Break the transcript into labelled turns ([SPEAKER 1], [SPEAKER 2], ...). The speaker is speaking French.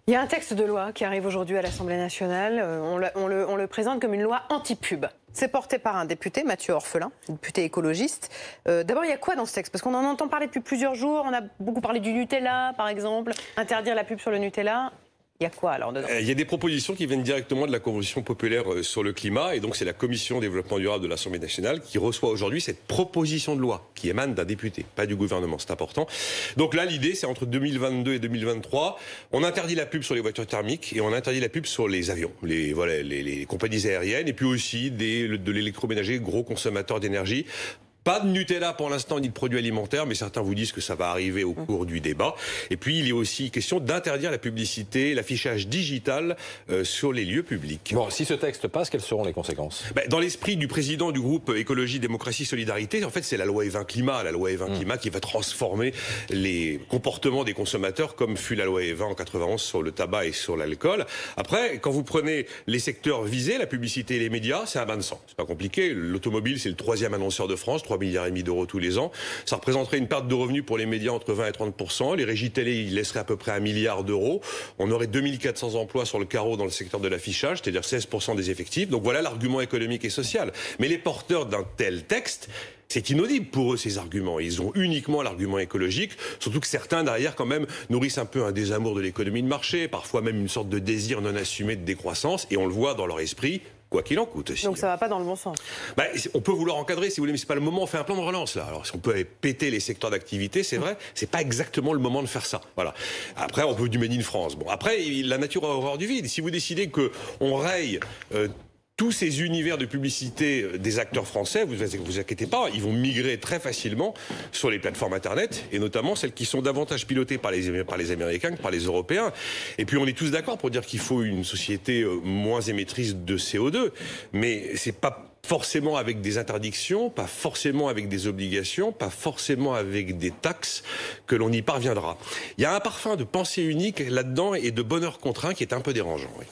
[SPEAKER 1] Il y a un texte de loi qui arrive aujourd'hui à l'Assemblée nationale. On le présente comme une loi anti-pub. C'est porté par un député, Mathieu Orphelin, député écologiste. D'abord, il y a quoi dans ce texte? Parce qu'on en entend parler depuis plusieurs jours. On a beaucoup parlé du Nutella, par exemple. Interdire la pub sur le Nutella. Il y a quoi alors dedans?
[SPEAKER 2] Il y a des propositions qui viennent directement de la Convention populaire sur le climat, et donc c'est la Commission développement durable de l'Assemblée nationale qui reçoit aujourd'hui cette proposition de loi qui émane d'un député, pas du gouvernement, c'est important. Donc là, l'idée, c'est entre 2022 et 2023, on interdit la pub sur les voitures thermiques et on interdit la pub sur les avions, les compagnies aériennes, et puis aussi de l'électroménager, gros consommateurs d'énergie. Pas de Nutella pour l'instant, ni de produits alimentaires, mais certains vous disent que ça va arriver au cours du débat. Et puis, il est aussi question d'interdire la publicité, l'affichage digital sur les lieux publics.
[SPEAKER 3] Bon, si ce texte passe, quelles seront les conséquences?
[SPEAKER 2] Dans l'esprit du président du groupe Écologie, Démocratie, Solidarité, en fait, c'est la loi E20 Climat, Climat qui va transformer les comportements des consommateurs, comme fut la loi E20 en 91 sur le tabac et sur l'alcool. Après, quand vous prenez les secteurs visés, la publicité et les médias, c'est un bain de sang. C'est pas compliqué. L'automobile, c'est le 3e annonceur de France, 3,5 milliards d'euros tous les ans. Ça représenterait une perte de revenus pour les médias entre 20 et 30%. Les régies télé, ils laisseraient à peu près 1 milliard d'euros. On aurait 2400 emplois sur le carreau dans le secteur de l'affichage, c'est-à-dire 16% des effectifs. Donc voilà l'argument économique et social. Mais les porteurs d'un tel texte, c'est inaudible pour eux, ces arguments. Ils ont uniquement l'argument écologique, surtout que certains, derrière, quand même, nourrissent un peu un désamour de l'économie de marché, parfois même une sorte de désir non assumé de décroissance, et on le voit dans leur esprit, quoi qu'il en coûte aussi.
[SPEAKER 1] Donc ça va pas dans le bon sens.
[SPEAKER 2] On peut vouloir encadrer, si vous voulez, mais c'est pas le moment. On fait un plan de relance, là. Alors, si on peut péter les secteurs d'activité, c'est vrai, c'est pas exactement le moment de faire ça. Voilà. Après, on veut du Made in France. Bon, après, la nature a horreur du vide. Si vous décidez qu'on raye tous ces univers de publicité des acteurs français, vous inquiétez pas, ils vont migrer très facilement sur les plateformes Internet, et notamment celles qui sont davantage pilotées par les Américains que par les Européens. Et puis on est tous d'accord pour dire qu'il faut une société moins émettrice de CO2, mais c'est pas forcément avec des interdictions, pas forcément avec des obligations, pas forcément avec des taxes que l'on y parviendra. Il y a un parfum de pensée unique là-dedans et de bonheur contraint qui est un peu dérangeant. Oui.